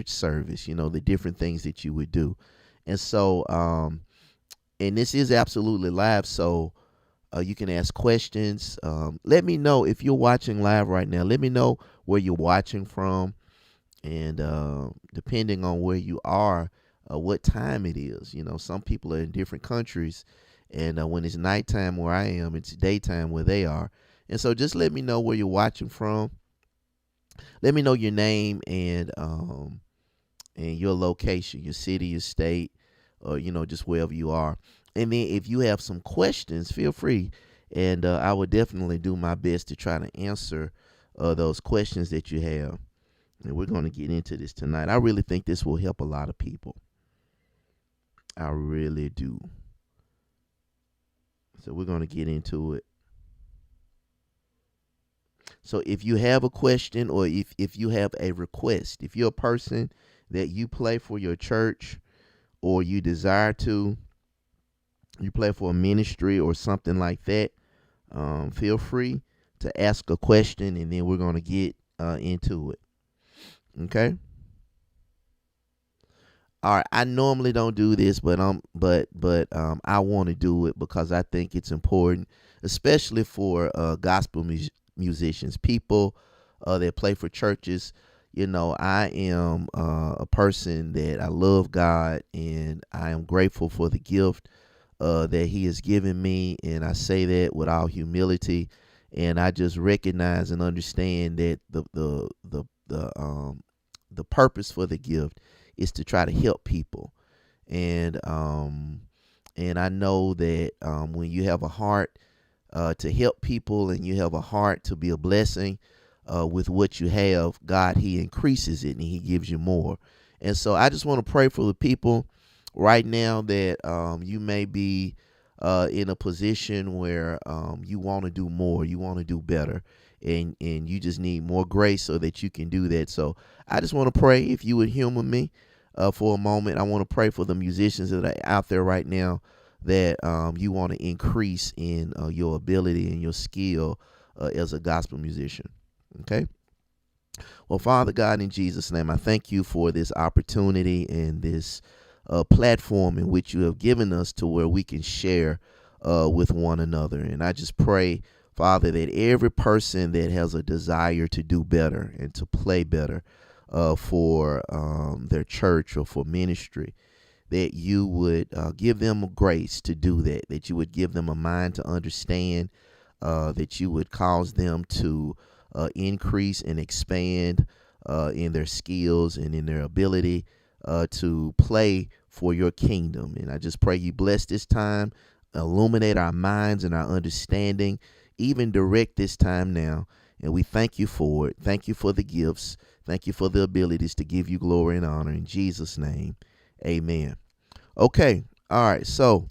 service, the different things that you would do. And so, and this is absolutely live, so you can ask questions. Let me know if you're watching live right now. Let me know where you're watching from, and depending on where you are, what time it is. Some people are in different countries, and when it's nighttime where I am, it's daytime where they are. And so just let me know where you're watching from. Let me know your name and your location, your city, your state, or just wherever you are. And then if you have some questions, feel free, and I will definitely do my best to try to answer those questions that you have. And we're going to get into this tonight. I really think this will help a lot of people. I really do. So we're going to get into it. So if you have a question, or if you have a request, if you're a person that you play for your church, or you desire to, you play for a ministry or something like that, feel free to ask a question, and then we're going to get into it. Okay. All right. I normally don't do this, but I want to do it because I think it's important, especially for gospel musicians, people that play for churches. I am a person that I love God, and I am grateful for the gift that He has given me, and I say that with all humility, and I just recognize and understand that the purpose for the gift is to try to help people, and I know that when you have a heart to help people, and you have a heart to be a blessing with what you have, God, He increases it and He gives you more. And so I just want to pray for the people right now that you may be in a position where you want to do more, you want to do better, and you just need more grace so that you can do that. So I just want to pray, if you would humor me for a moment. I want to pray for the musicians that are out there right now, that you want to increase in your ability and your skill as a gospel musician. Okay. Well, Father God, in Jesus' name, I thank you for this opportunity and this platform in which you have given us to where we can share with one another. And I just pray, Father, that every person that has a desire to do better and to play better for their church or for ministry, that you would give them grace to do that, that you would give them a mind to understand, that you would cause them to increase and expand in their skills and in their ability to play for your kingdom. And I just pray you bless this time, illuminate our minds and our understanding, even direct this time now. And we thank you for it. Thank you for the gifts. Thank you for the abilities to give you glory and honor. In Jesus' name, amen. Okay. All right. So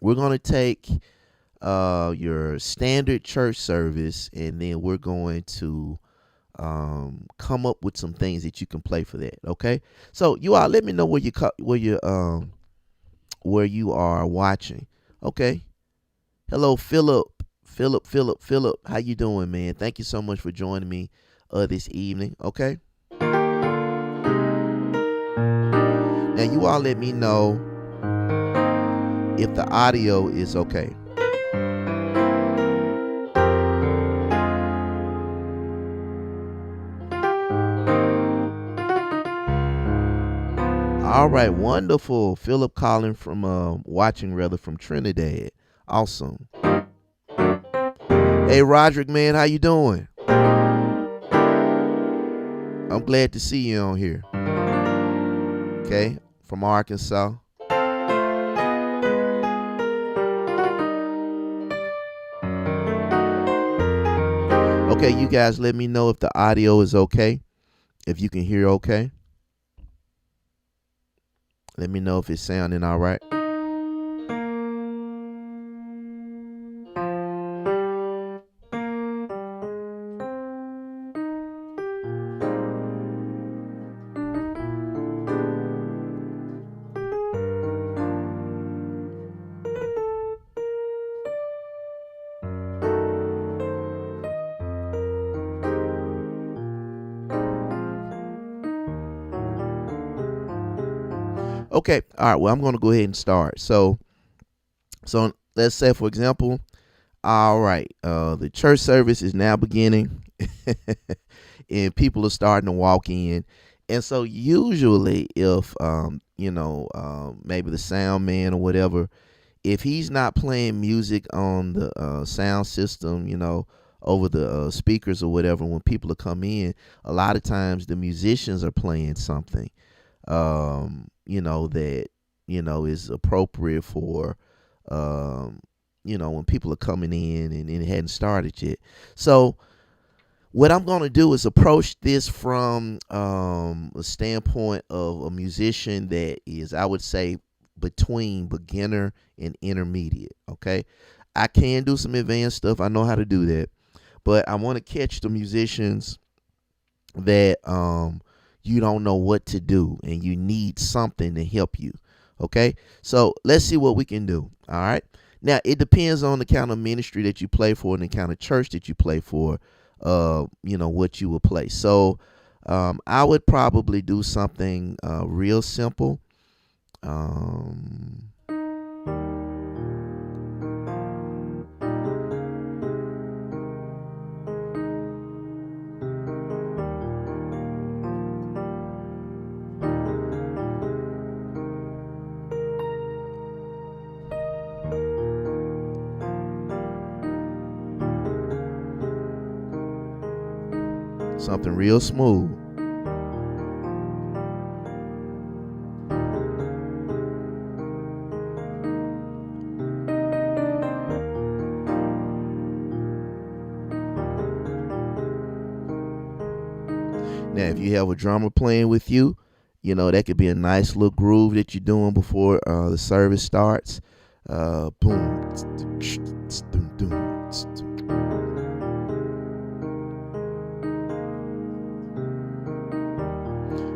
we're going to take your standard church service, and then we're going to come up with some things that you can play for that. Okay. So you all let me know where you are watching. Okay. Hello, Philip. Philip. How you doing, man? Thank you so much for joining me this evening. Okay. Now you all let me know if the audio is okay. All right, wonderful. Philip calling from watching rather from Trinidad. Awesome. Hey Roderick, man, how you doing? I'm glad to see you on here. Okay, from Arkansas. Okay, you guys let me know if the audio is okay. If you can hear okay. Let me know if it's sounding all right. Okay, all right. Well, I'm going to go ahead and start. So let's say, for example, all right, the church service is now beginning, and people are starting to walk in. And so usually, if maybe the sound man or whatever, if he's not playing music on the sound system, over the speakers or whatever, when people are come in, a lot of times the musicians are playing something, that is appropriate for, when people are coming in and it hadn't started yet. So what I'm going to do is approach this from a standpoint of a musician that is, I would say, between beginner and intermediate. Okay, I can do some advanced stuff. I know how to do that, but I want to catch the musicians that you don't know what to do and you need something to help you. Okay, so let's see what we can do. All right. Now it depends on the kind of ministry that you play for and the kind of church that you play for. What you will play. So I would probably do something real simple. Um, Something real smooth. Now, if you have a drummer playing with you, that could be a nice little groove that you're doing before the service starts. Boom.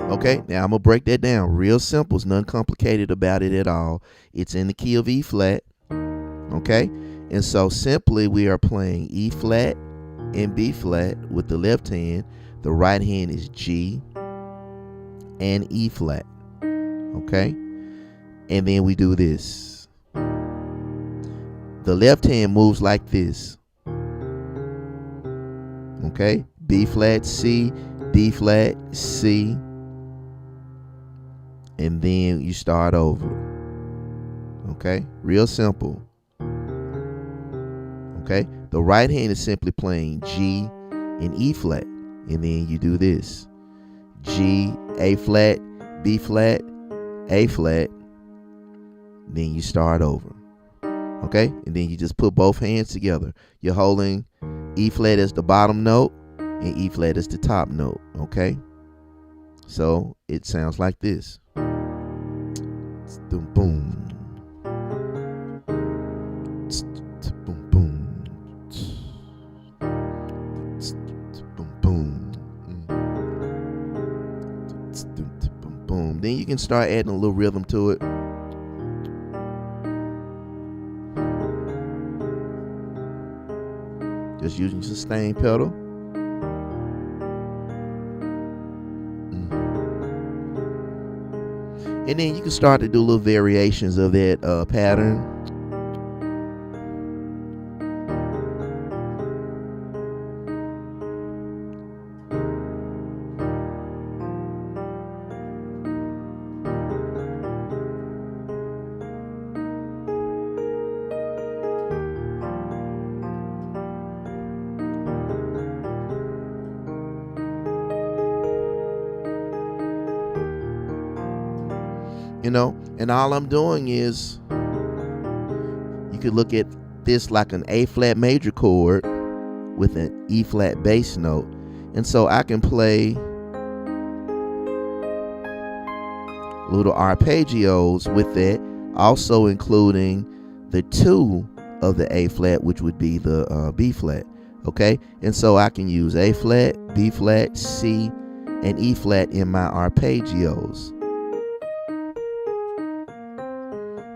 Okay, now I'm going to break that down. Real simple. It's nothing complicated about it at all. It's in the key of E flat. Okay, and so simply we are playing E flat and B flat with the left hand. The right hand is G and E flat. Okay, and then we do this. The left hand moves like this. Okay, B flat, C, D flat, C, and then you start over. Okay, real simple. Okay, the right hand is simply playing G and E flat, and then you do this: G, A flat, B flat, A flat. Then you start over. Okay, and then you just put both hands together. You're holding E flat as the bottom note and E flat as the top note. Okay, so it sounds like this. Boom, boom. Boom, boom. Boom, boom. Boom, boom. Then you can start adding a little rhythm to it. Just using your sustain pedal. And then you can start to do little variations of that pattern. And all I'm doing is, you could look at this like an A flat major chord with an E flat bass note. And so I can play little arpeggios with that, also including the 2 of the A flat, which would be the B flat. Okay, and so I can use A flat, B flat, C, and E flat in my arpeggios.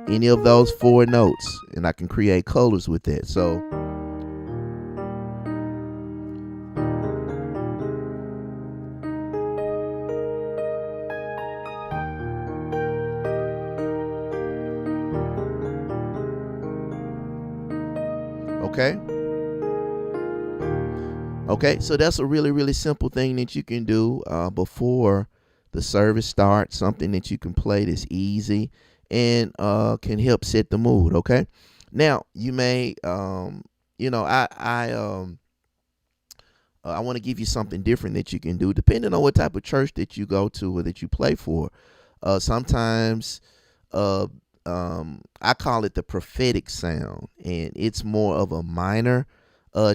Any of those 4 notes, and I can create colors with that. So Okay. Okay, so that's a really, really simple thing that you can do before the service starts. Something that you can play that's easy and can help set the mood. Okay. Now you may, I want to give you something different that you can do, depending on what type of church that you go to or that you play for. Sometimes uh, I call it the prophetic sound, and it's more of a minor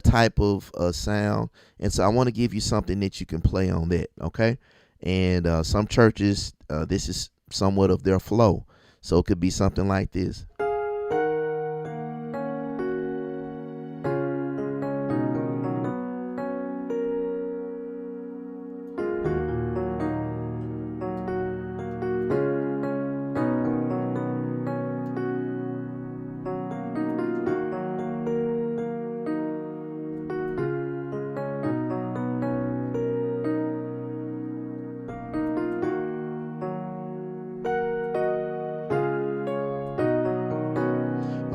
type of sound. And so I want to give you something that you can play on that, okay? And some churches, this is somewhat of their flow. So it could be something like this.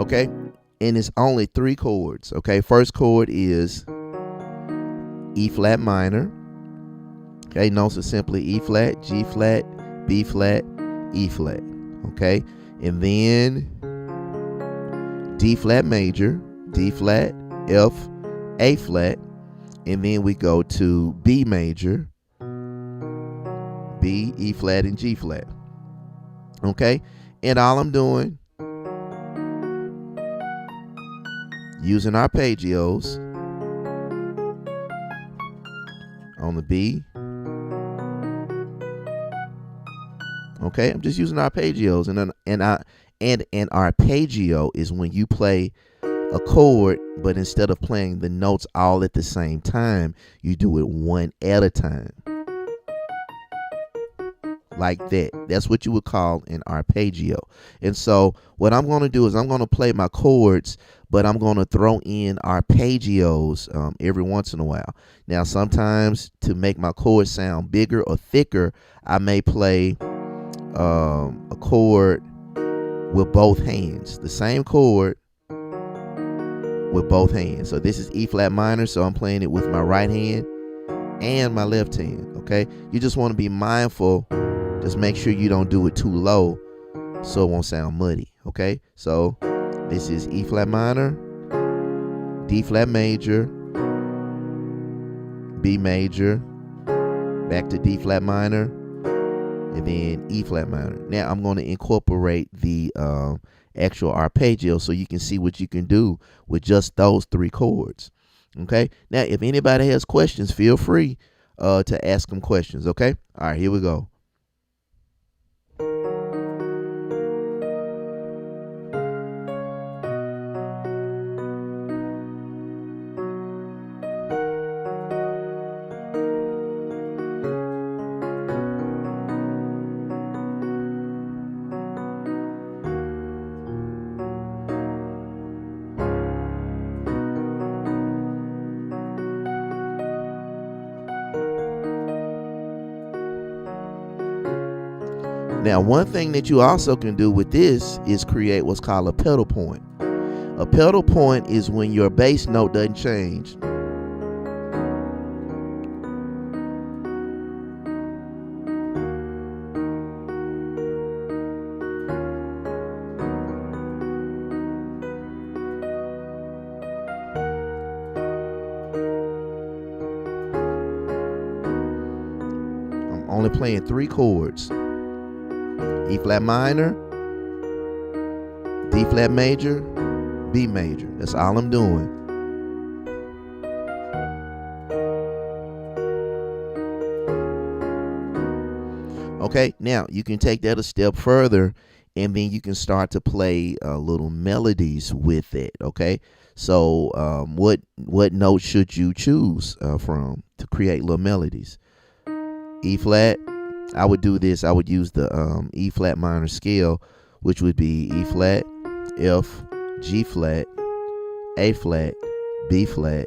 Okay, and it's only 3 chords. Okay, first chord is E flat minor. Okay, notes are simply E flat, G flat, B flat, E flat. Okay, and then D flat major, D flat, F, A flat, and then we go to B major, B, E flat, and G flat. Okay, and all I'm doing, using arpeggios on the B. Okay, I'm just using arpeggios, and an arpeggio is when you play a chord, but instead of playing the notes all at the same time, you do it one at a time. Like that. That's what you would call an arpeggio. And so what I'm going to do is I'm going to play my chords, but I'm going to throw in arpeggios every once in a while. Now, sometimes to make my chords sound bigger or thicker, I may play a chord with both hands. The same chord with both hands. So this is E flat minor, so I'm playing it with my right hand and my left hand. Okay, you just want to be mindful. Just make sure you don't do it too low so it won't sound muddy. Okay, so this is E flat minor, D flat major, B major, back to D flat minor, and then E flat minor. Now I'm going to incorporate the actual arpeggio so you can see what you can do with just those 3 chords. Okay, now if anybody has questions, feel free to ask them questions. Okay, all right, here we go. Now, one thing that you also can do with this is create what's called a pedal point. A pedal point is when your bass note doesn't change. I'm only playing 3 chords. E flat minor, D flat major, B major. That's all I'm doing. Okay, now you can take that a step further, and then you can start to play little melodies with it. Okay, so what note should you choose from to create little melodies? E flat. I would do this. I would use the E flat minor scale, which would be E flat, F, G flat, A flat, B flat,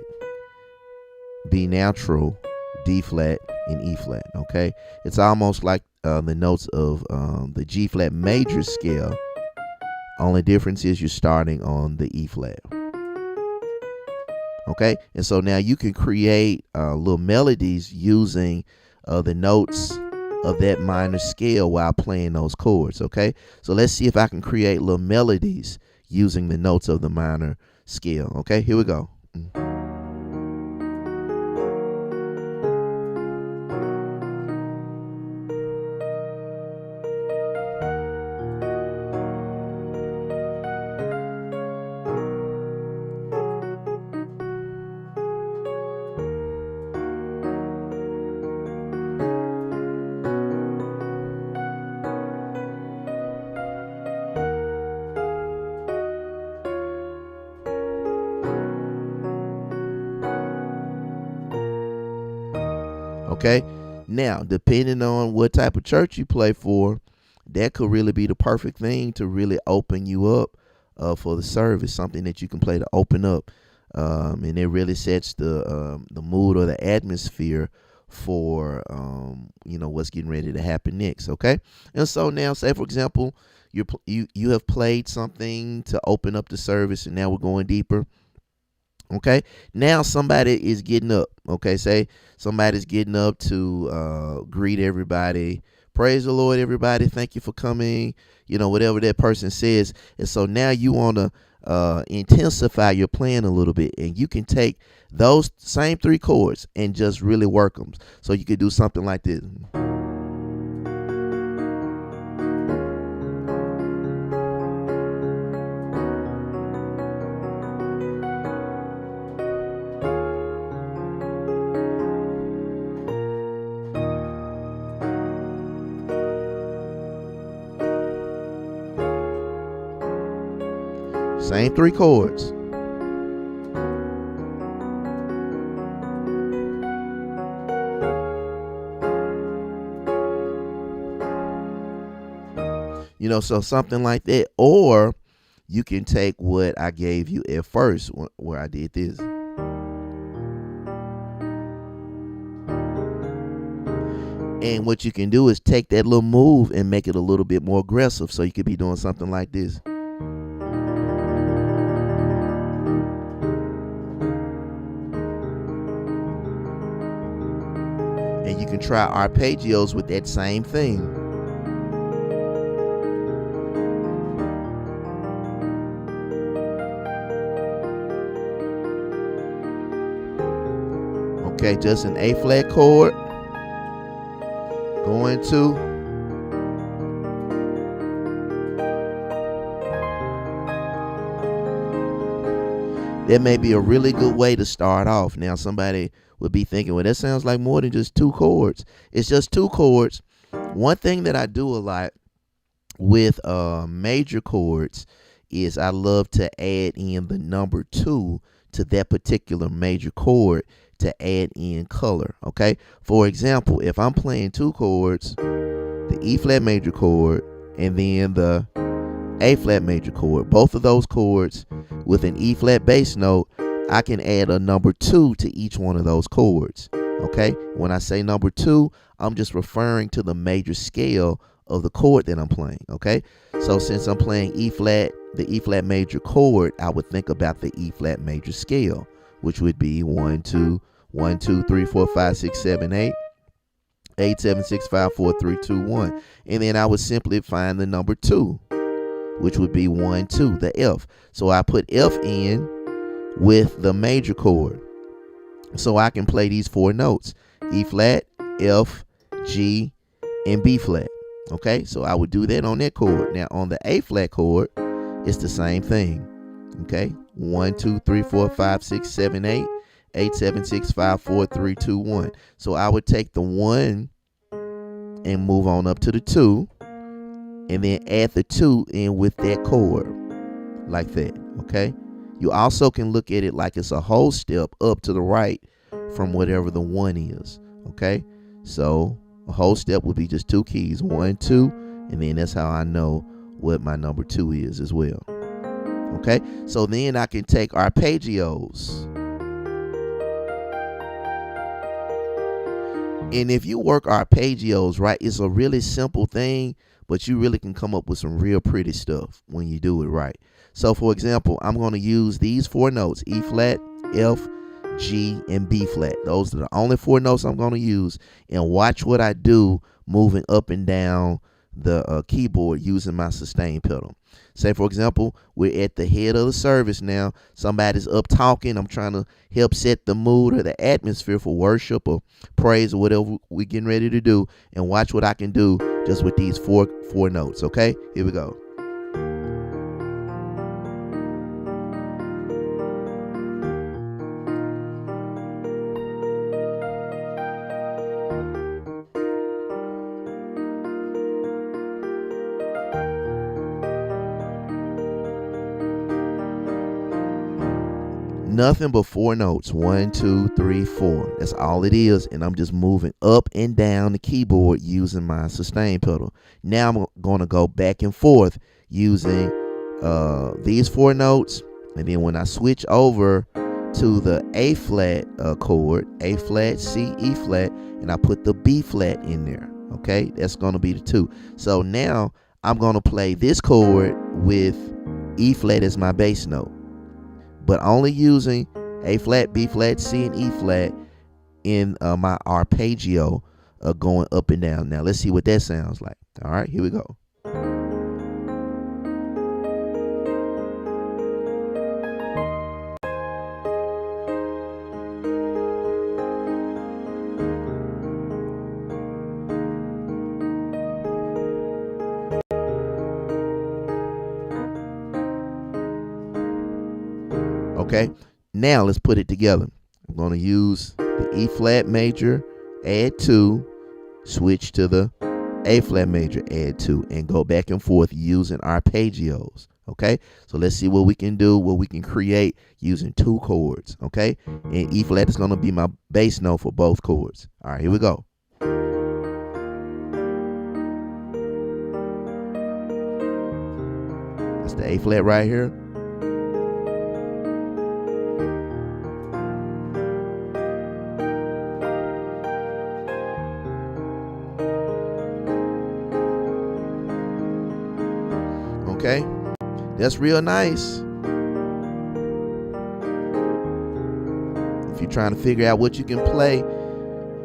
B natural, D flat, and E flat. Okay, it's almost like the notes of the G flat major scale. Only difference is you're starting on the E flat. Okay, and so now you can create little melodies using the notes of that minor scale while playing those chords. Okay, so let's see if I can create little melodies using the notes of the minor scale. Okay, here we go. Okay, now depending on what type of church you play for, that could really be the perfect thing to really open you up for the service. Something that you can play to open up, and it really sets the mood or the atmosphere for what's getting ready to happen next. Okay, and so now, say for example, you have played something to open up the service, and now we're going deeper. Okay, now somebody is getting up. Okay, say somebody's getting up to greet everybody. Praise the Lord, everybody. Thank you for coming. Whatever that person says. And so now you want to intensify your plan a little bit. And you can take those same 3 chords and just really work them. So you could do something like this. Same 3 chords. So something like that. Or you can take what I gave you at first where I did this. And what you can do is take that little move and make it a little bit more aggressive. So you could be doing something like this. And you can try arpeggios with that same thing. Okay, just an A flat chord. Going to. That may be a really good way to start off. Now somebody would be thinking, well, that sounds like more than just 2 chords. It's just 2 chords. One thing that I do a lot with major chords is I love to add in the number 2 to that particular major chord to add in color. Okay, for example, if I'm playing 2 chords, the E flat major chord and then the A flat major chord, both of those chords with an E flat bass note, I can add a number 2 to each one of those chords. Okay, when I say number 2, I'm just referring to the major scale of the chord that I'm playing. Okay, so since I'm playing E flat, the E flat major chord, I would think about the E flat major scale, which would be 1 2 1 2 3 4 5 6 7 8 8 7 6 5 4 3 2 1, and then I would simply find the number 2, which would be 1 2, the F. So I put F in with the major chord, so I can play these 4 notes: E flat, F, G, and B flat. Okay, so I would do that on that chord. Now on the A flat chord, it's the same thing. Okay, 1 2 3 4 5 6 7 8 8 7 6 5 4 3 2 1. So I would take the 1 and move on up to the 2, and then add the 2 in with that chord like that. Okay, you also can look at it like it's a whole step up to the right from whatever the 1 is. Okay, so a whole step would be just 2 keys, 1 2, and then that's how I know what my number 2 is as well. Okay, so then I can take arpeggios. And if you work arpeggios right, it's a really simple thing, but you really can come up with some real pretty stuff when you do it right. So for example, I'm going to use these 4 notes: E flat, F, G, and B flat. Those are the only 4 notes I'm going to use. And watch what I do moving up and down the keyboard using my sustain pedal. Say, for example, we're at the head of the service now. Somebody's up talking. I'm trying to help set the mood or the atmosphere for worship or praise or whatever we're getting ready to do. And watch what I can do just with these four notes. Okay, here we go. Nothing but 4 notes. 1, 2, 3, 4. That's all it is. And I'm just moving up and down the keyboard using my sustain pedal. Now I'm going to go back and forth using these 4 notes. And then when I switch over to the A flat chord, A flat, C, E flat, and I put the B flat in there. Okay, that's going to be the 2. So now I'm going to play this chord with E flat as my bass note, but only using A flat, B flat, C, and E flat in my arpeggio going up and down. Now let's see what that sounds like. All right, here we go. Okay, now let's put it together. I'm going to use the E flat major, add 2, switch to the A flat major, add 2, and go back and forth using arpeggios. Okay, so let's see what we can do, what we can create using 2 chords. Okay, and E flat is going to be my bass note for both chords. All right, here we go. That's the A flat right here. Okay, that's real nice. If you're trying to figure out what you can play,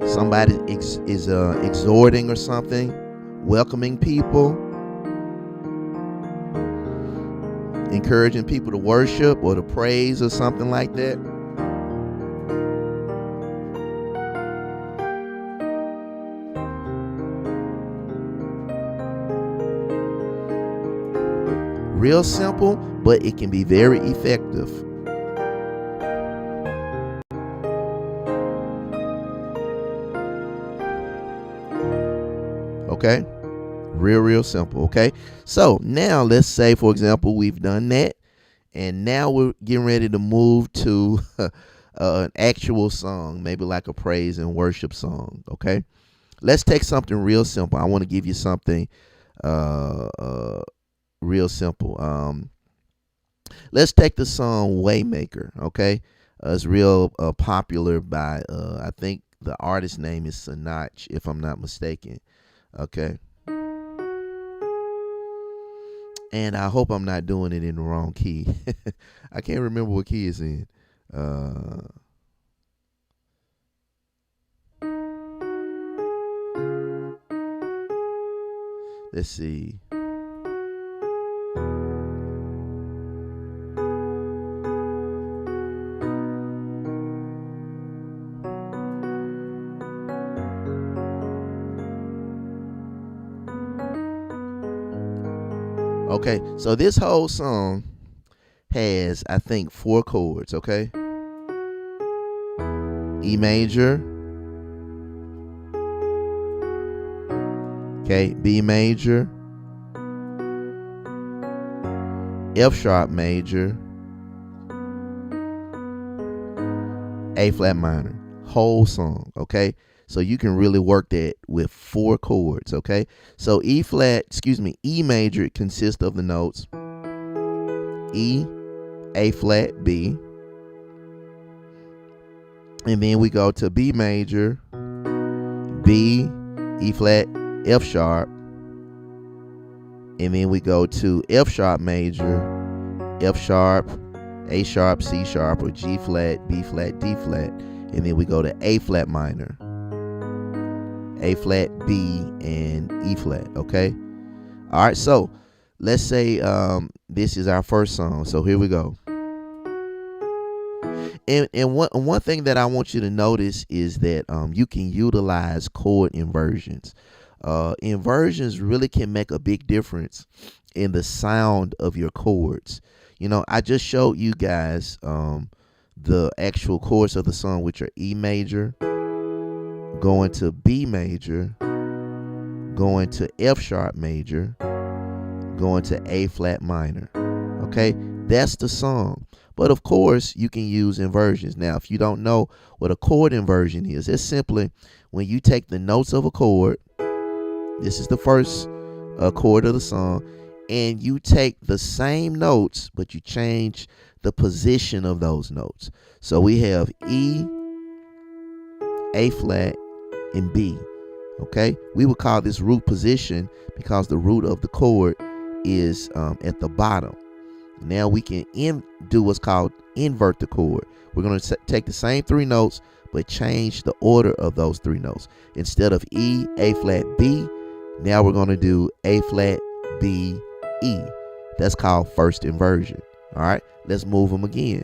somebody is exhorting or something, welcoming people, encouraging people to worship or to praise or something like that. Real simple, but it can be very effective. Okay, real simple. Okay, so now let's say, for example, we've done that, and now we're getting ready to move to an actual song, maybe like a praise and worship song. Okay, let's take something real simple. I want to give you something real simple. Let's take the song Waymaker. Okay, it's real popular by I think the artist name is Sinach, if I'm not mistaken. Okay, and I hope I'm not doing it in the wrong key. I can't remember what key it's in. Let's see. Okay, so this whole song has, I think, 4 chords. Okay, E major, okay, B major, F sharp major, A flat minor. Whole song. Okay, so you can really work that with 4 chords. Okay, so E major consists of the notes E, A flat, B, and then we go to B major, B, E flat, F sharp, and then we go to F sharp major, F sharp, A sharp, C sharp, or G flat, B flat, D flat. And then we go to A flat minor, A flat, B, and E flat. Okay. All right. So let's say this is our first song. So here we go. And one thing that I want you to notice is that you can utilize chord inversions. Inversions really can make a big difference in the sound of your chords. You know, I just showed you guys the actual chords of the song, which are E major, going to B major, going to F sharp major, going to A flat minor. Okay, that's the song. But of course, you can use inversions. Now, if you don't know what a chord inversion is, it's simply when you take the notes of a chord. This is the first chord of the song, and you take the same notes, but you change the position of those notes. So we have E, A flat, and B. Okay, we would call this root position because the root of the chord is at the bottom. Now we can do what's called invert the chord. We're going to take the same three notes, but change the order of those three notes. Instead of E, A flat, B, now we're going to do A flat, B, E. That's called first inversion. All right, let's move them again.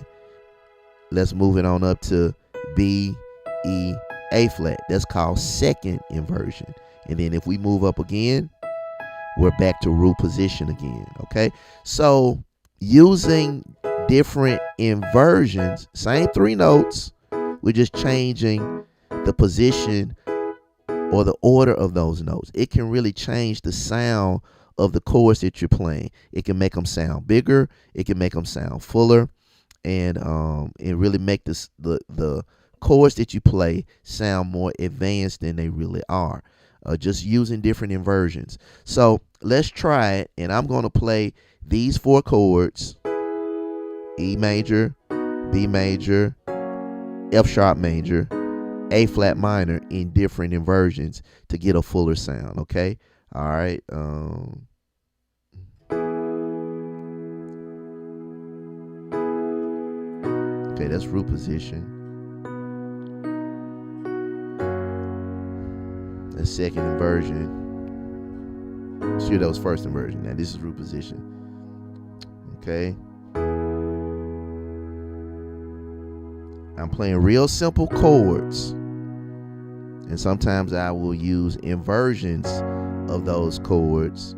Let's move it on up to B, E, A flat. That's called second inversion. And then if we move up again, we're back to root position again. Okay, so using different inversions, same three notes, we're just changing the position or the order of those notes. It can really change the sound of the chords that you're playing. It can make them sound bigger, it can make them sound fuller, and really make the chords that you play sound more advanced than they really are. Just using different inversions. So let's try it, and I'm going to play these four chords: E major, B major, F sharp major, A flat minor, in different inversions to get a fuller sound. Okay, all right. Okay, that's root position. The second inversion. Sure, that was first inversion. Now this is root position. Okay. I'm playing real simple chords, and sometimes I will use inversions of those chords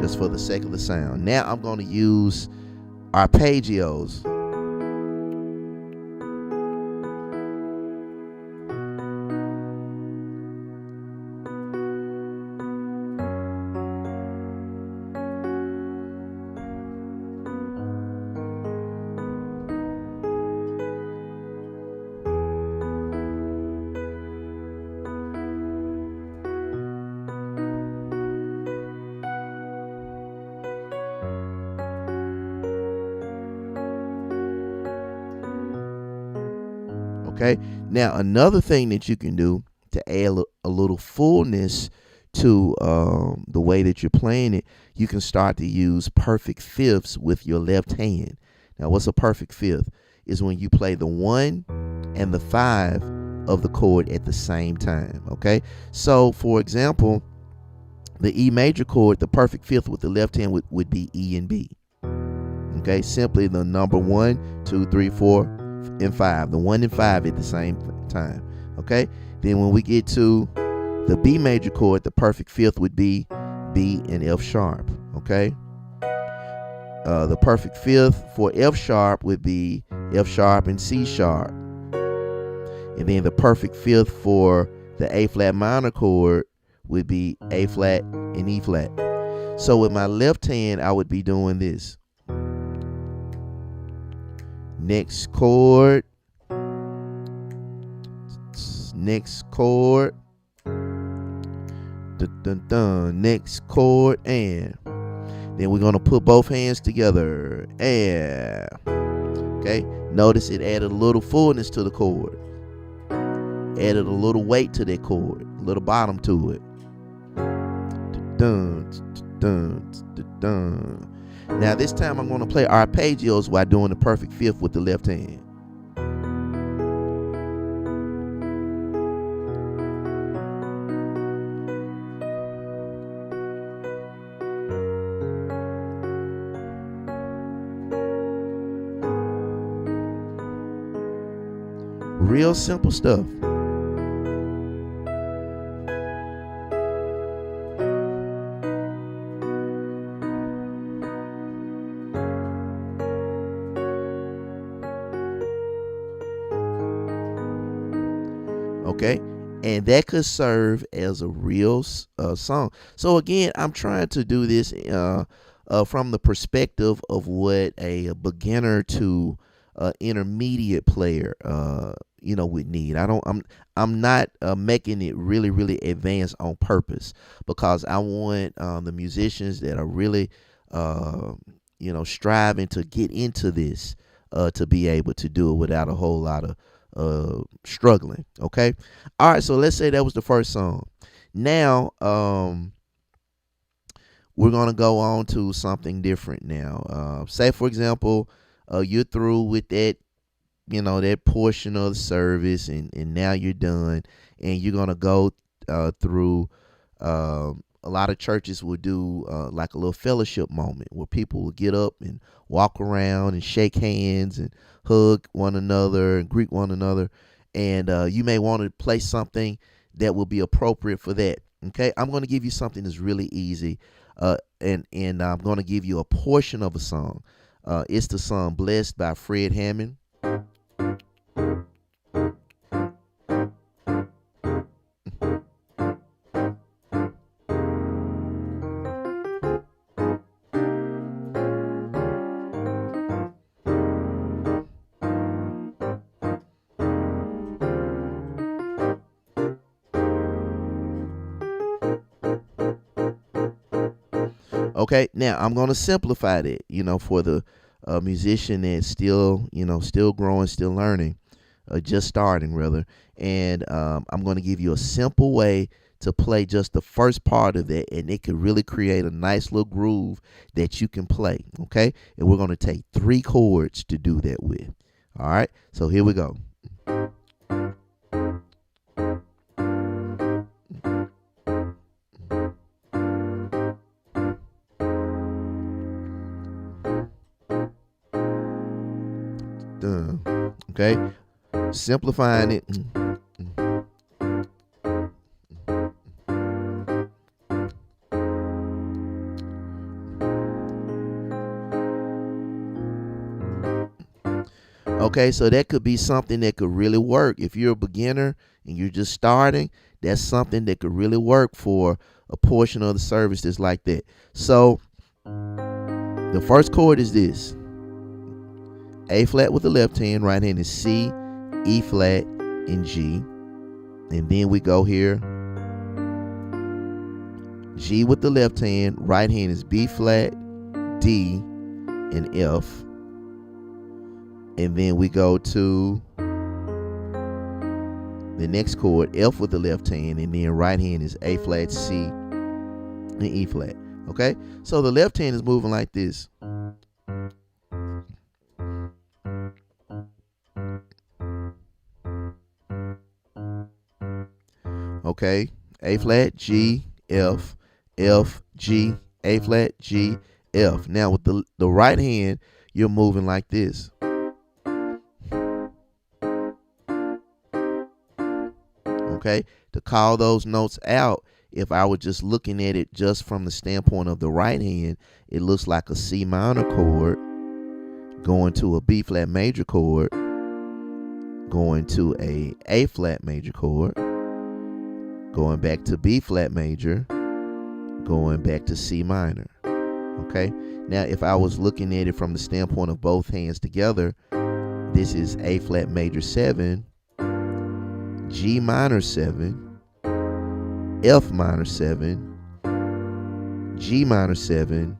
just for the sake of the sound. Now I'm going to use arpeggios. Okay, now another thing that you can do to add a little fullness to the way that you're playing it, you can start to use perfect fifths with your left hand. Now, what's a perfect fifth? Is when you play the 1 and the 5 of the chord at the same time. Okay, so for example, the E major chord, the perfect fifth with the left hand would be E and B. Okay, simply the number 1, 2, 3, 4, and 5. The 1 and 5 at the same time. Okay, then when we get to the B major chord, the perfect fifth would be B and F sharp. Okay, the perfect fifth for F sharp would be F sharp and C sharp. And then the perfect fifth for the A flat minor chord would be A flat and E flat. So with my left hand, I would be doing this. Next chord, next chord, dun, dun, dun, next chord, and then we're going to put both hands together. And okay, notice it added a little fullness to the chord, added a little weight to that chord, a little bottom to it. Dun, dun, dun, dun. Now this time I'm going to play arpeggios while doing the perfect fifth with the left hand. Real simple stuff. Okay, and that could serve as a real song. So again, I'm trying to do this from the perspective of what a beginner to intermediate player would need. I'm not making it really really advanced on purpose, because I want the musicians that are really striving to get into this to be able to do it without a whole lot of struggling. Okay, all right, so let's say that was the first song. Now we're gonna go on to something different now. Say for example, you're through with that portion of the service, and now you're done, and you're gonna go through a lot of churches will do like a little fellowship moment where people will get up and walk around and shake hands and hug one another and greet one another. And you may want to play something that will be appropriate for that. Okay, I'm going to give you something that's really easy, and I'm going to give you a portion of a song. It's the song "Blessed" by Fred Hammond. Okay, now I'm going to simplify that, for the musician that's still growing, still learning, just starting rather. And I'm going to give you a simple way to play just the first part of that, and it could really create a nice little groove that you can play. Okay, and we're going to take 3 chords to do that with. All right, so here we go. Okay, simplifying it. Okay, so that could be something that could really work. If you're a beginner and you're just starting, that's something that could really work for a portion of the service that's like that. So the first chord is this: A flat with the left hand, right hand is C, E flat, and G. And then we go here, G with the left hand, right hand is B flat, D, and F. And then we go to the next chord, F with the left hand, and then right hand is A flat, C, and E flat. Okay, so the left hand is moving like this. Okay, A flat, G, F, F, G, A flat, G, F. Now with the right hand, you're moving like this. Okay, to call those notes out, if I were just looking at it just from the standpoint of the right hand, it looks like a C minor chord going to a B flat major chord, going to A flat major chord, going back to B flat major, going back to C minor. Okay, now if I was looking at it from the standpoint of both hands together, this is A flat major 7, G minor 7, F minor 7, G minor 7,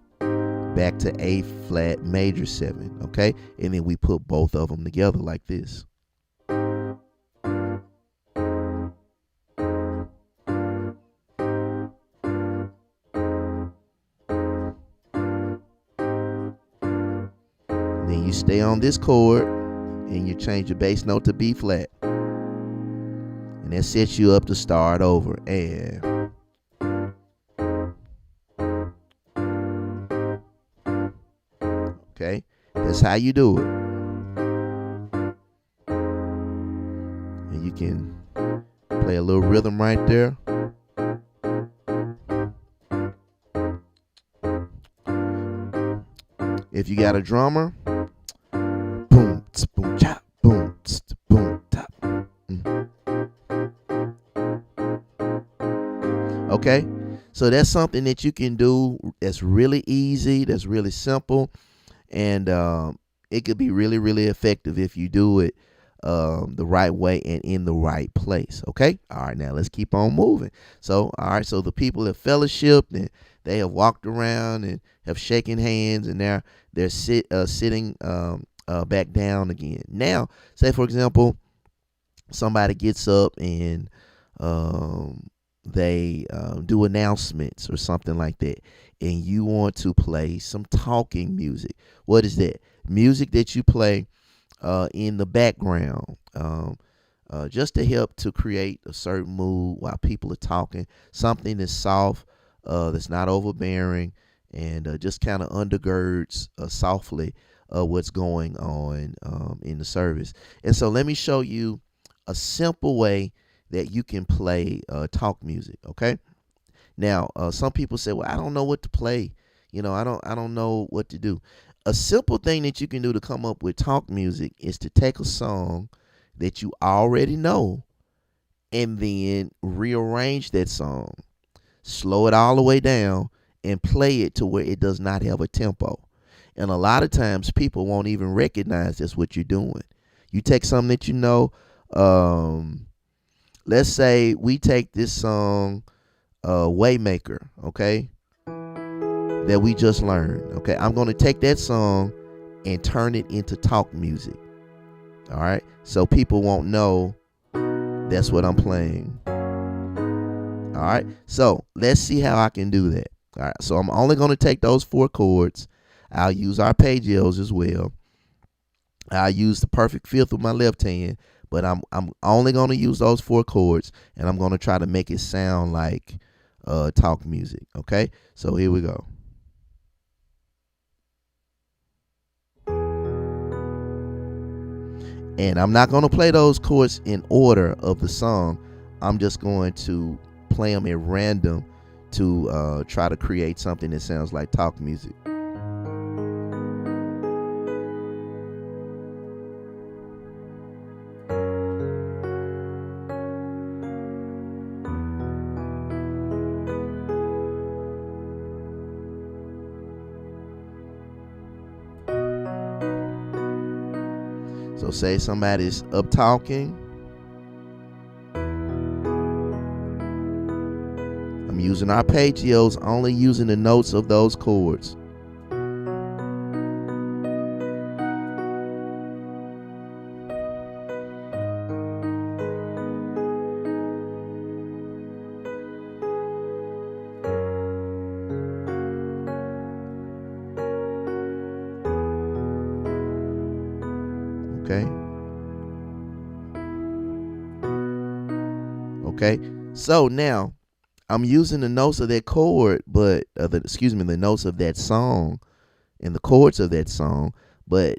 back to A flat major 7. Okay, and then we put both of them together like this. Then you stay on this chord and you change your bass note to B flat. And that sets you up to start over. And okay, that's how you do it. And you can play a little rhythm right there. If you got a drummer, boom, boom, chop, boom, boom, tap. Okay, so that's something that you can do. That's really easy. That's really simple, and it could be really, really effective if you do it the right way and in the right place. Okay, all right. Now let's keep on moving. So, all right. So the people have fellowshiped and they have walked around and have shaken hands, and they're sitting back down again. Now, say for example, somebody gets up and they do announcements or something like that, and you want to play some talking music. What is that? Music that you play in the background, just to help to create a certain mood while people are talking. Something that's soft, that's not overbearing, and just kind of undergirds softly what's going on in the service. And so let me show you a simple way that you can play talk music. Okay. Now, some people say, "Well, I don't know what to play. I don't know what to do." A simple thing that you can do to come up with talk music is to take a song that you already know and then rearrange that song, slow it all the way down, and play it to where it does not have a tempo. And a lot of times people won't even recognize that's what you're doing. You take something that you know. Let's say we take this song, Waymaker, okay, that we just learned. Okay, I'm going to take that song and turn it into talk music. All right, so people won't know that's what I'm playing. All right, so let's see how I can do that. All right, so I'm only going to take those 4 chords. I'll use arpeggios as well. I'll use the perfect fifth with my left hand, but I'm only going to use those 4 chords, and I'm going to try to make it sound like talk music. Okay, so here we go. And I'm not going to play those chords in order of the song. I'm just going to play them at random to try to create something that sounds like talk music. So say somebody's up talking. I'm using arpeggios, only using the notes of those chords. Okay. Okay. So now I'm using the notes of that chord, but the notes of that song and the chords of that song, but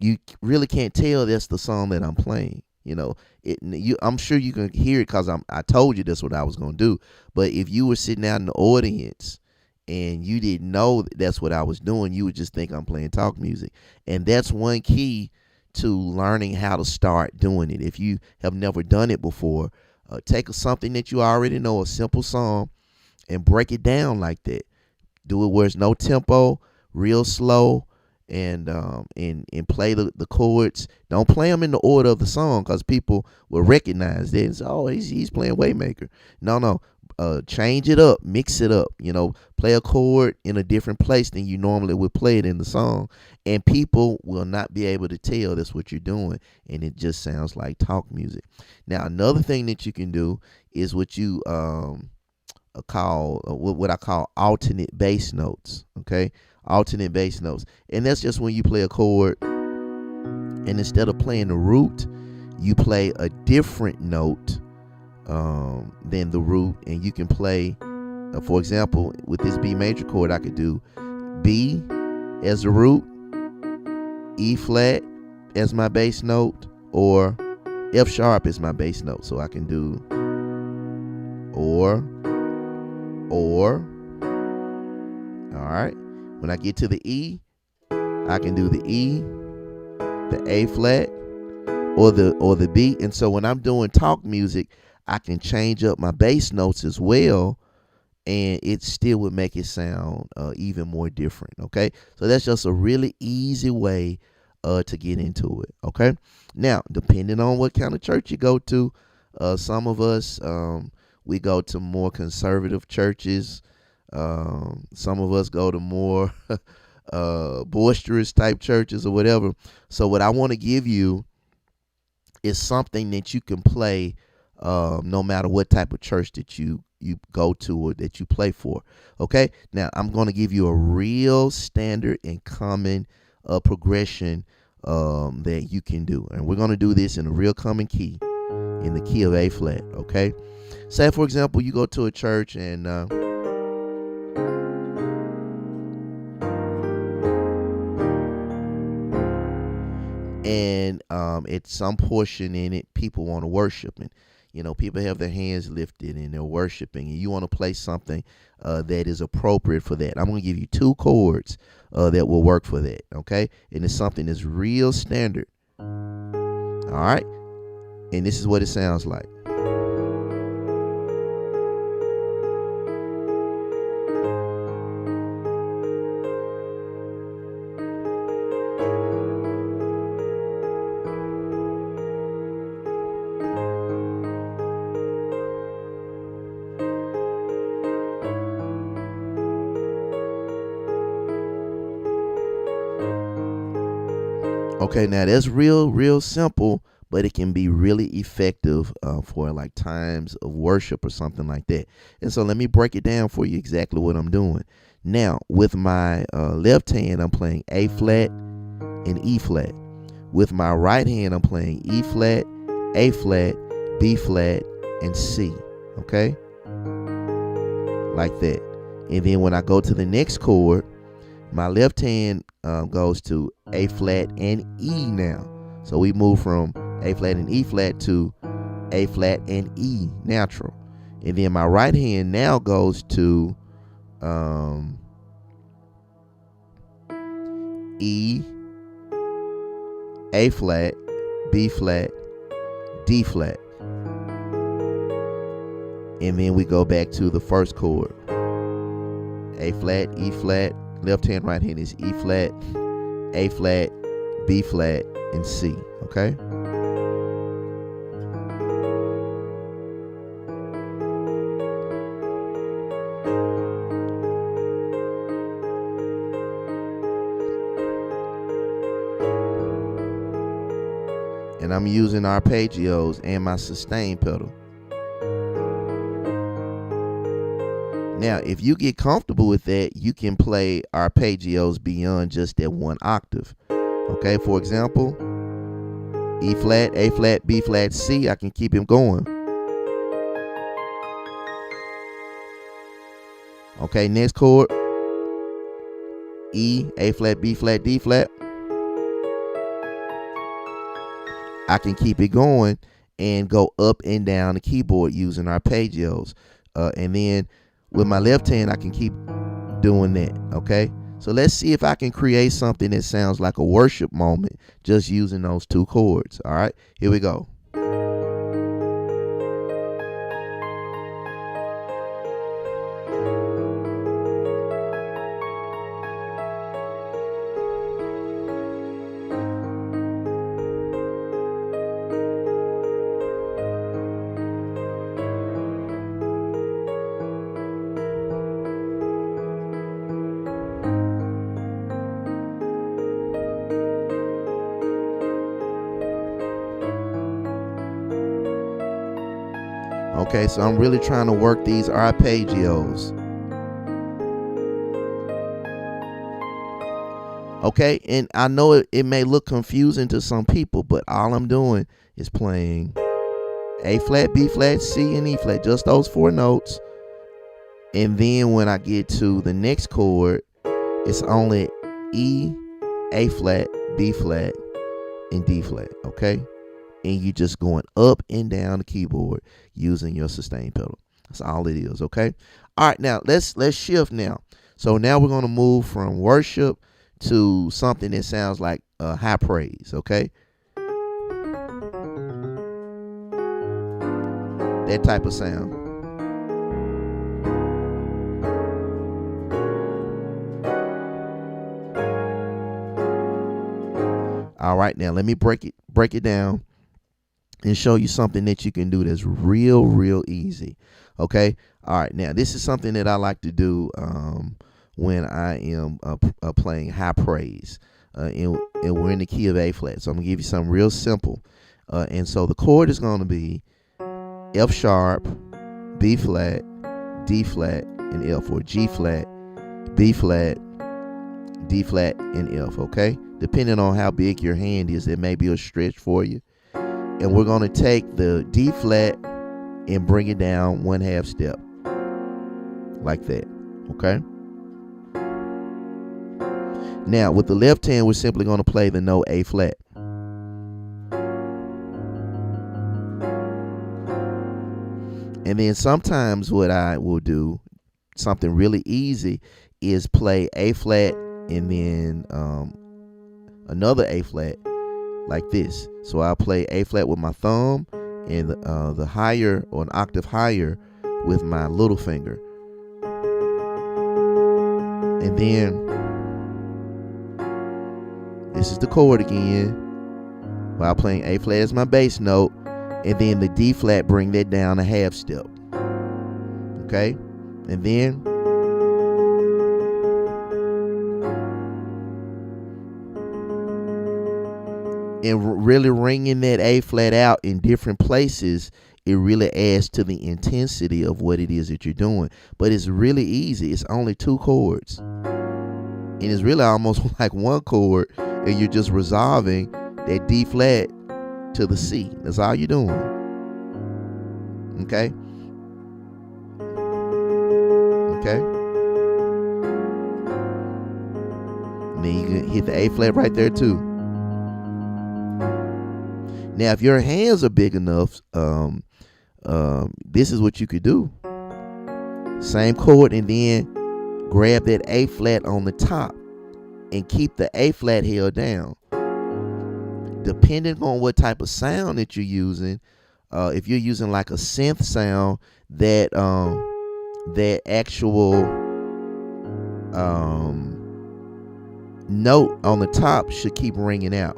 you really can't tell that's the song that I'm playing. I'm sure you can hear it because I told you that's what I was gonna do. But if you were sitting out in the audience and you didn't know that's what I was doing, you would just think I'm playing talk music. And that's one key to learning how to start doing it. If you have never done it before, take something that you already know, a simple song, and break it down like that. Do it where it's no tempo, real slow, and play the chords. Don't play them in the order of the song because people will recognize that and say, "Oh, he's playing Waymaker." No. Change it up, mix it up. Play a chord in a different place than you normally would play it in the song, and people will not be able to tell that's what you're doing, and it just sounds like talk music. Now, another thing that you can do is what you what I call alternate bass notes. Okay, alternate bass notes, and that's just when you play a chord, and instead of playing the root, you play a different note than the root, and you can play. For example, with this B major chord, I could do B as the root, E flat as my bass note, or F sharp is my bass note. So I can do or. All right. When I get to the E, I can do the E, the A flat, or the B. And so when I'm doing talk music, I can change up my bass notes as well, and it still would make it sound even more different. Okay, so that's just a really easy way to get into it. Okay, now depending on what kind of church you go to, some of us we go to more conservative churches. Some of us go to more boisterous type churches or whatever. So what I want to give you is something that you can play no matter what type of church that you go to or that you play for. Okay, now I'm going to give you a real standard and common progression that you can do, and we're going to do this in a real common key, in the key of A flat. Okay, say for example you go to a church and at some portion in it, people want to worship, and people have their hands lifted and they're worshiping, and you want to play something that is appropriate for that. I'm going to give you two chords that will work for that. Okay, and it's something that's real standard. All right, and this is what it sounds like. Okay, now that's real simple, but it can be really effective for like times of worship or something like that. And so let me break it down for you exactly what I'm doing. Now, with my left hand, I'm playing A flat and E flat. With my right hand, I'm playing E flat, A flat, B flat, and C. Okay? Like that. And then when I go to the next chord, my left hand goes to A flat and E now. So we move from A flat and E flat to A flat and E natural. And then my right hand now goes to E, A flat, B flat, D flat. And then we go back to the first chord. A flat, E flat, left hand, right hand is E flat, A flat, B flat, and C. Okay? And I'm using arpeggios and my sustain pedal. Now, if you get comfortable with that, you can play arpeggios beyond just that one octave. Okay, for example, E flat, A flat, B flat, C, I can keep him going. Okay, next chord, E, A flat, B flat, D flat. I can keep it going and go up and down the keyboard using arpeggios. And then with my left hand, I can keep doing that. Okay, so let's see if I can create something that sounds like a worship moment just using those two chords. All right, here we go. Okay, so I'm really trying to work these arpeggios. Okay, and I know it may look confusing to some people, but all I'm doing is playing A flat, B flat, C, and E flat, just those 4 notes. And then when I get to the next chord, it's only E, A flat, B flat, and D flat, okay? And you just going up and down the keyboard using your sustain pedal. That's all it is, okay? All right, now let's shift now. So now we're going to move from worship to something that sounds like high praise, okay? That type of sound. All right, now let me break it down and show you something that you can do that's real easy. Okay. All right, now this is something that I like to do when I am playing high praise, and we're in the key of A flat. So I'm gonna give you something real simple, and so the chord is gonna be F sharp, B flat, D flat, and F, or G flat, B flat, D flat, and F. Okay, depending on how big your hand is, it may be a stretch for you. And we're gonna take the D flat and bring it down 1/2 step, like that. Okay. Now with the left hand, we're simply gonna play the note A flat. And then sometimes what I will do, something really easy, is play A flat and then another A flat, like this. So I'll play A flat with my thumb and the higher, or an octave higher, with my little finger. And then this is the chord again, while playing A flat as my bass note, and then the D flat, bring that down 1/2 step. Okay, and then really ringing that A flat out in different places, it really adds to the intensity of what it is that you're doing. But it's really easy. It's only 2 chords, and it's really almost like 1 chord, and you're just resolving that D flat to the C. That's all you're doing. Okay. Okay. And then you can hit the A flat right there too. Now, if your hands are big enough, this is what you could do. Same chord, and then grab that A flat on the top and keep the A flat held down. Depending on what type of sound that you're using, if you're using like a synth sound, that actual note on the top should keep ringing out.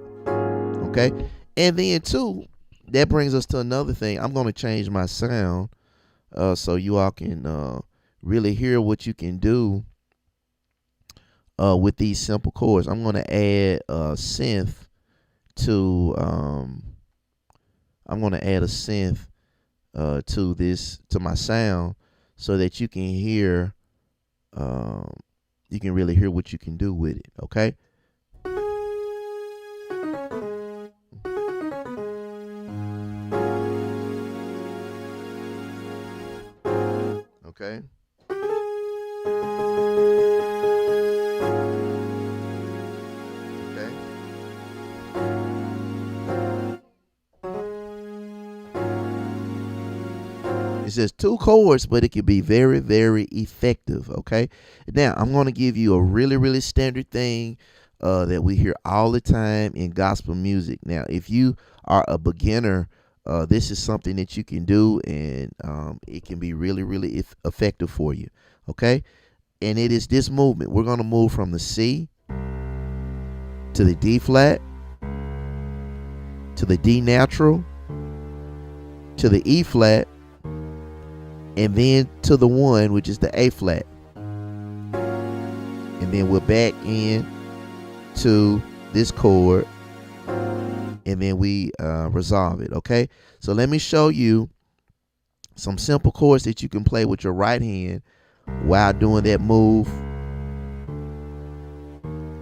Okay. And then too, that brings us to another thing. I'm going to change my sound so you all can really hear what you can do with these simple chords. I'm going to add a synth to to my sound, so that you can hear, you can really hear what you can do with it. Okay. Okay. Okay. It's just 2 chords, but it can be very effective. Okay. Now I'm going to give you a really standard thing that we hear all the time in gospel music. Now, if you are a beginner, this is something that you can do, and it can be really effective for you. Okay. And it is this movement. We're going to move from the C to the D flat, to the D natural, to the E flat, and then to the 1, which is the A flat. And then we're back in to this chord, and then we resolve it. Okay. So let me show you Some simple chords that you can play with your right hand while doing that move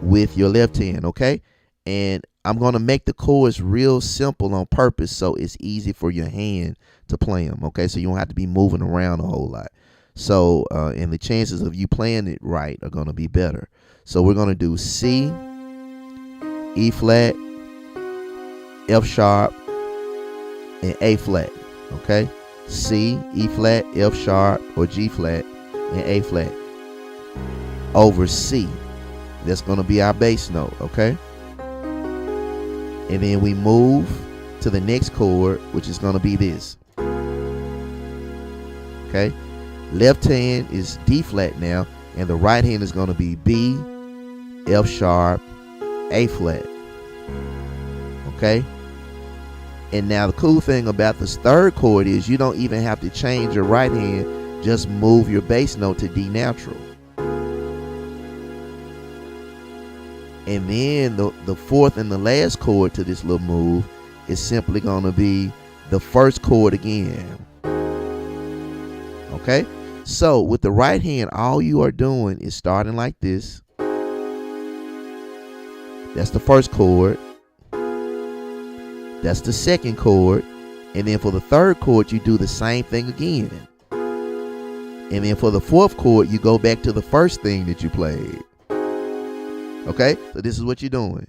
with your left hand, okay? And I'm going to make the chords real simple on purpose so it's easy for your hand to play them, okay? So you don't have to be moving around a whole lot. So, and the chances of you playing it right are going to be better. So we're going to do C, E flat, F sharp, and A flat, okay? C, E flat, F sharp, or G flat, and A flat over C. That's going to be our bass note, okay? And then we move to the next chord, which is going to be this. Okay? Left hand is D flat now, and the right hand is going to be B, F sharp, A flat. Okay? And now the cool thing about this third chord is you don't even have to change your right hand, just move your bass note to D natural. And then the fourth and the last chord to this little move is simply going to be the first chord again. Okay? So with the right hand, all you are doing is starting like this. That's the first chord. That's the second chord. And then for the third chord, you do the same thing again. And then for the fourth chord, you go back to the first thing that you played. Okay, so this is what you're doing.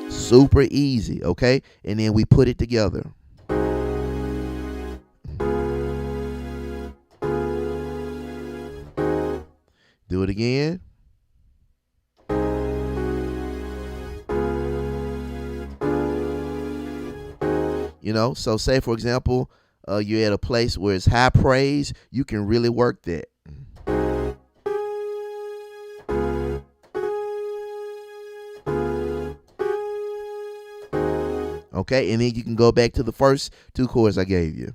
Super easy, okay? And then we put it together. Do it again. You know, so say for example, you're at a place where it's high praise, you can really work that. Okay, and then you can go back to the first two chords I gave you.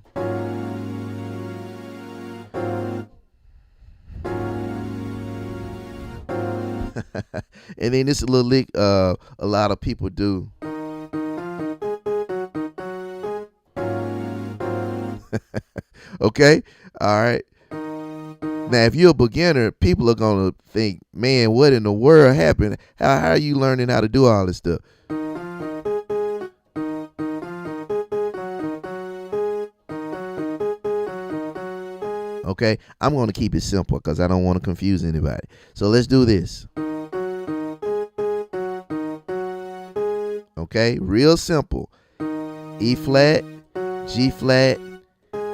And then this is a little lick a lot of people do. Okay, all right. Now, if you're a beginner, people are gonna think, "Man, what in the world happened? How are you learning how to do all this stuff?" Okay, I'm gonna keep it simple because I don't want to confuse anybody. So let's do this. Okay, real simple. E flat, G flat,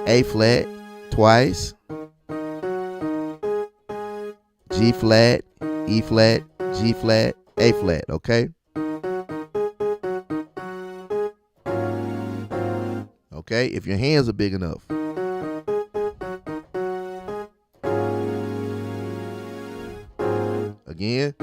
A flat twice, G flat, E flat, G flat, A flat, okay? Okay, if your hands are big enough. Again.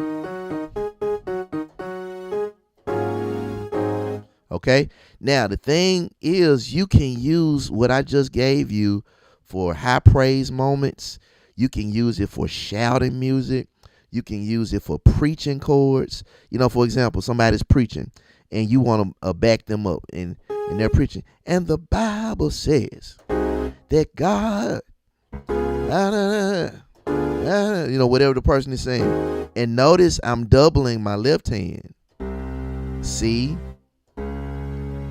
Okay, now the thing is, you can use what I just gave you for high praise moments. You can use it for shouting music. You can use it for preaching chords. You know, for example, somebody's preaching and you want to back them up, and they're preaching. And the Bible says that God, you know, whatever the person is saying. And notice I'm doubling my left hand. C,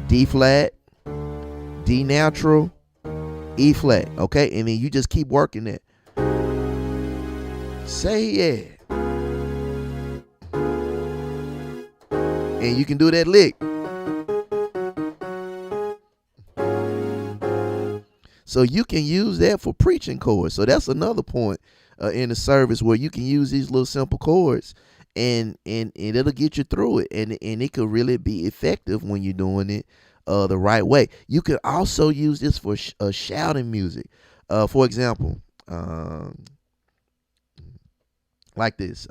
D flat, D natural, E flat, okay? And then you just keep working it. Say yeah. And you can do that lick. So you can use that for preaching chords. So that's another point in the service where you can use these little simple chords, and it'll get you through it, and it could really be effective when you're doing it the right way. You could also use this for shouting music. For example, like this.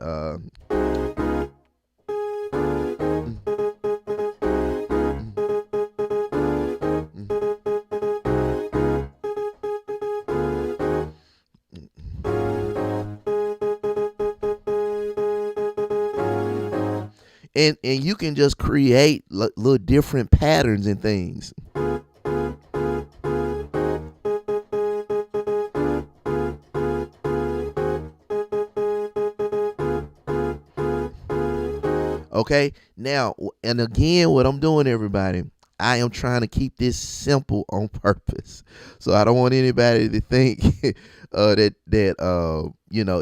and you can just create little different patterns and things. Okay, now, and again, what I'm doing, everybody, I am trying to keep this simple on purpose. So I don't want anybody to think that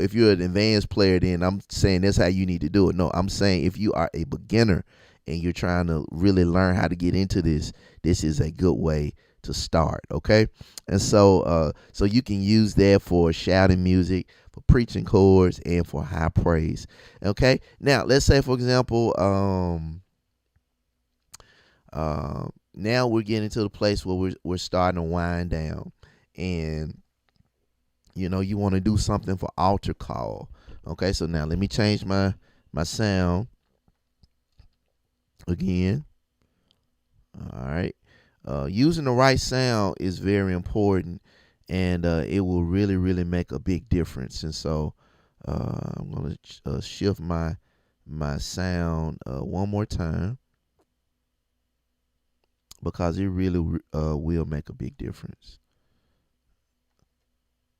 if you're an advanced player, then I'm saying that's how you need to do it. No, I'm saying if you are a beginner and you're trying to really learn how to get into this, this is a good way to start. Okay, and so you can use that for shouting music, for preaching chords, and for high praise. Okay, now let's say, for example, now we're getting to the place where we're starting to wind down, and you want to do something for altar call. Okay, so now let me change my sound again. All right, using the right sound is very important, and it will really make a big difference. And so I'm gonna shift my sound one more time, because it really will make a big difference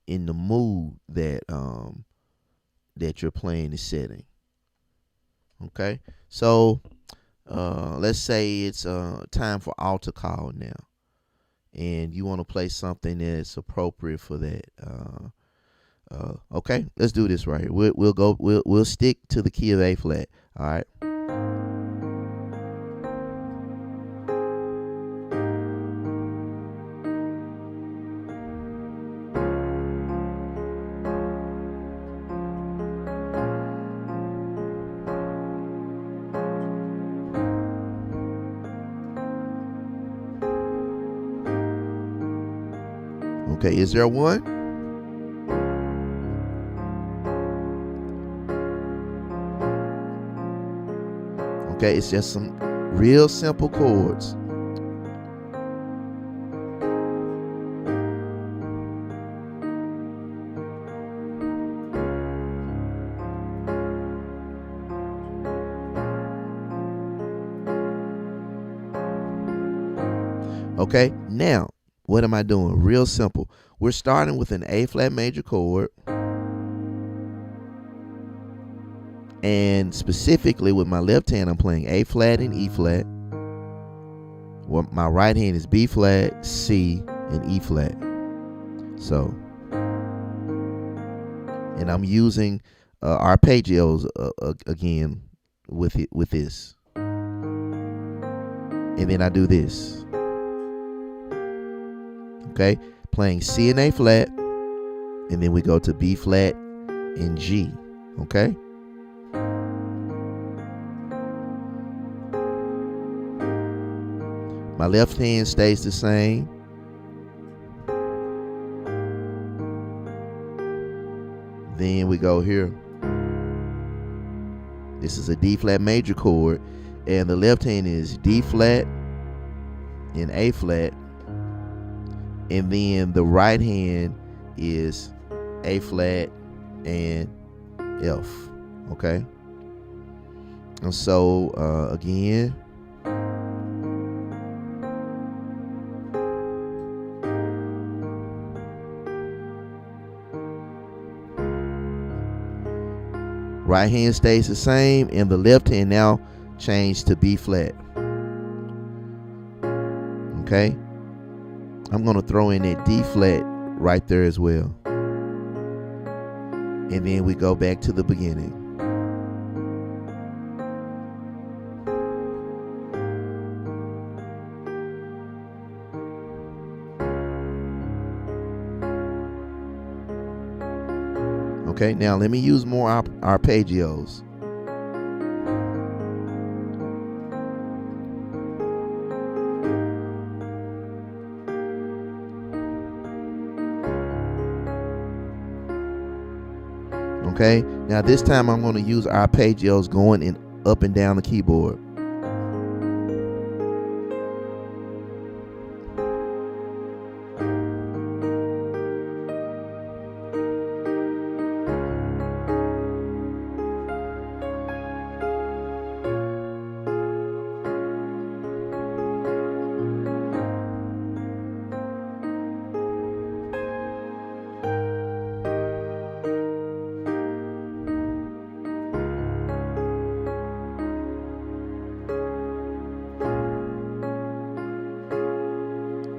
in the mood that you're playing the setting. Okay, so let's say it's time for altar call now, and you want to play something that's appropriate for that. Okay, let's do this right here. We'll stick to the key of A flat. All right. Okay, is there one? Okay, it's just some real simple chords. Okay, now what am I doing? Real simple. We're starting with an A flat major chord, and specifically with my left hand, I'm playing A flat and E flat. Well, my right hand is B flat, C, and E flat. So, and I'm using arpeggios again with this, and then I do this. Okay, playing C and A flat, and then we go to B flat and G. Okay. My left hand stays the same. Then we go here. This is a D flat major chord, and the left hand is D flat and A flat, and then the right hand is A flat and F. Okay. And so again, right hand stays the same, and the left hand now changed to B flat. Okay. I'm going to throw in that D flat right there as well. And then we go back to the beginning. Okay, now let me use more arpeggios. Okay, now this time I'm going to use arpeggios going in up and down the keyboard.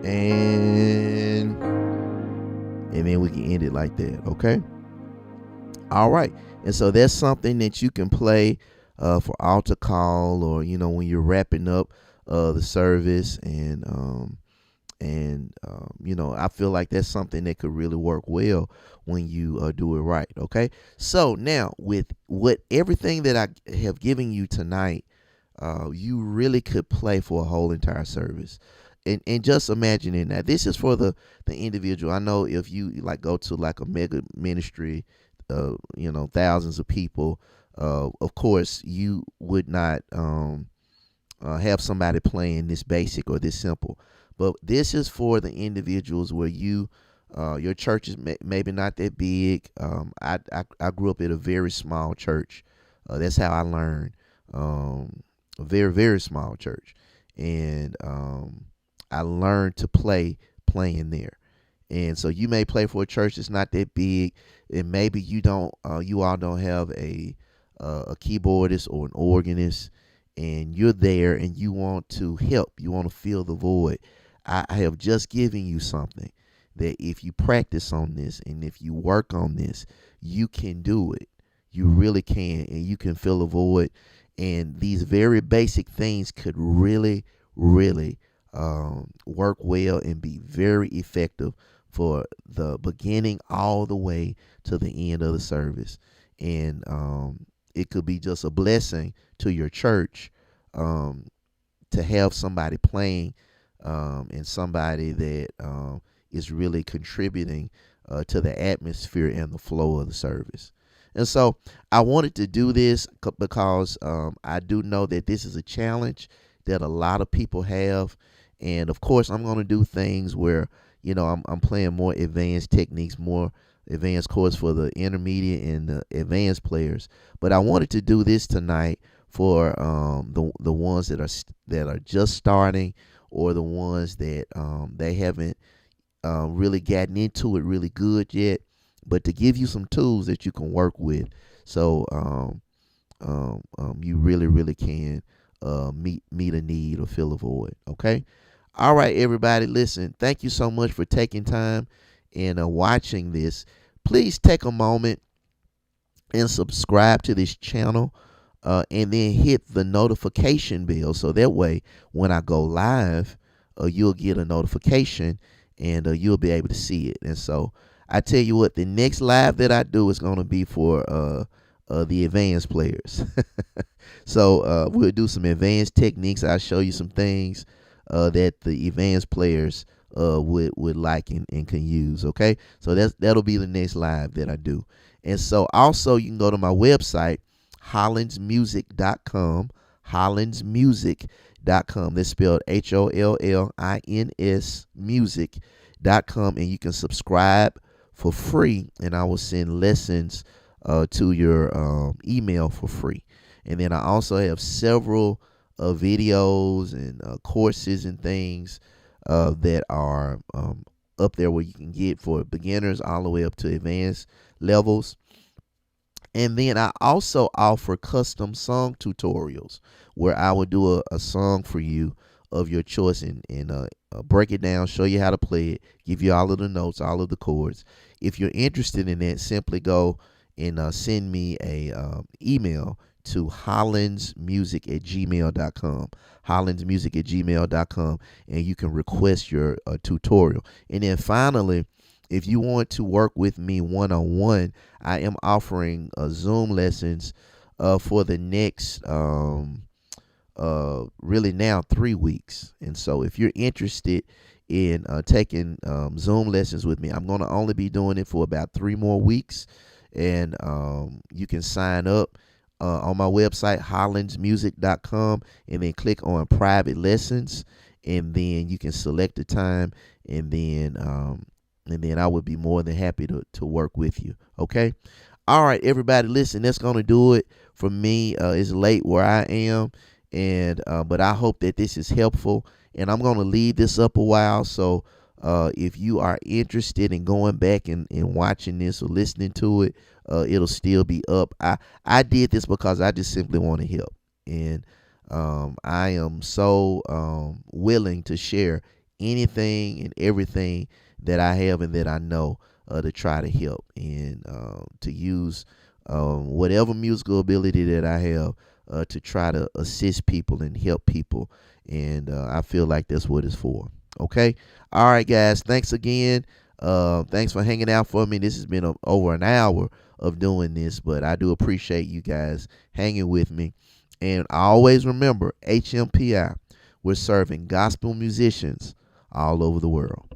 And then we can end it like that. Okay. All right. And so that's something that you can play for altar call, or when you're wrapping up the service. And I feel like that's something that could really work well when you do it right. Okay. So now, with everything that I have given you tonight, you really could play for a whole entire service. And just imagine it. Now, this is for the individual. I know if you like go to like a mega ministry, thousands of people, of course you would not have somebody playing this basic or this simple. But this is for the individuals where your church is maybe not that big. I grew up at a very small church. That's how I learned. A very, very small church. And I learned to playing there. And so you may play for a church that's not that big, and maybe you all don't have a keyboardist or an organist, and you're there and you want to help, you want to fill the void. I have just given you something that if you practice on this and if you work on this, you can do it. You really can, and you can fill a void. And these very basic things could really, really work well and be very effective for the beginning all the way to the end of the service. And it could be just a blessing to your church to have somebody playing and somebody that is really contributing to the atmosphere and the flow of the service. And so I wanted to do this because I do know that this is a challenge that a lot of people have. And of course, I'm going to do things where, I'm playing more advanced techniques, more advanced chords for the intermediate and the advanced players. But I wanted to do this tonight for the ones that are just starting, or the ones that they haven't really gotten into it really good yet, but to give you some tools that you can work with, so you really, really can meet a need or fill a void. Okay. All right, everybody. Listen, thank you so much for taking time and watching this. Please take a moment and subscribe to this channel, and then hit the notification bell, so that way when I go live, you'll get a notification, and you'll be able to see it. And so I tell you what, the next live that I do is going to be for the advanced players. So we'll do some advanced techniques. I'll show you some things that the advanced players would like and can use. Okay, so that'll be the next live that I do. And so also you can go to my website, hollinsmusic.com. hollinsmusic.com. That's spelled HOLLINS music.com, and you can subscribe for free, and I will send lessons to your email for free. And then I also have several videos and courses and things that are up there where you can get for beginners all the way up to advanced levels. And then I also offer custom song tutorials where I will do a song for you of your choice, and break it down, show you how to play it, give you all of the notes, all of the chords. If you're interested in that, simply go and send me a email to hollinsmusic@gmail.com. hollinsmusic@gmail.com, and you can request your tutorial. And then finally, if you want to work with me one-on-one, I am offering Zoom lessons for the next really now 3 weeks. And so if you're interested in taking Zoom lessons with me, I'm going to only be doing it for about 3 more weeks. And you can sign up on my website, hollinsmusic.com, and then click on private lessons, and then you can select the time, and then I would be more than happy to work with you. Okay. All right, everybody, listen, that's going to do it for me. It's late where I am, and but I hope that this is helpful, and I'm going to leave this up a while. So if you are interested in going back and watching this or listening to it, it'll still be up. I did this because I just simply want to help, and I am so willing to share anything and everything that I have and that I know, to try to help and to use whatever musical ability that I have, to try to assist people and help people. And I feel like that's what it's for. Okay. All right, guys. Thanks again. Thanks for hanging out for me. This has been over an hour of doing this, but I do appreciate you guys hanging with me. And I always remember HMPI, we're serving gospel musicians all over the world.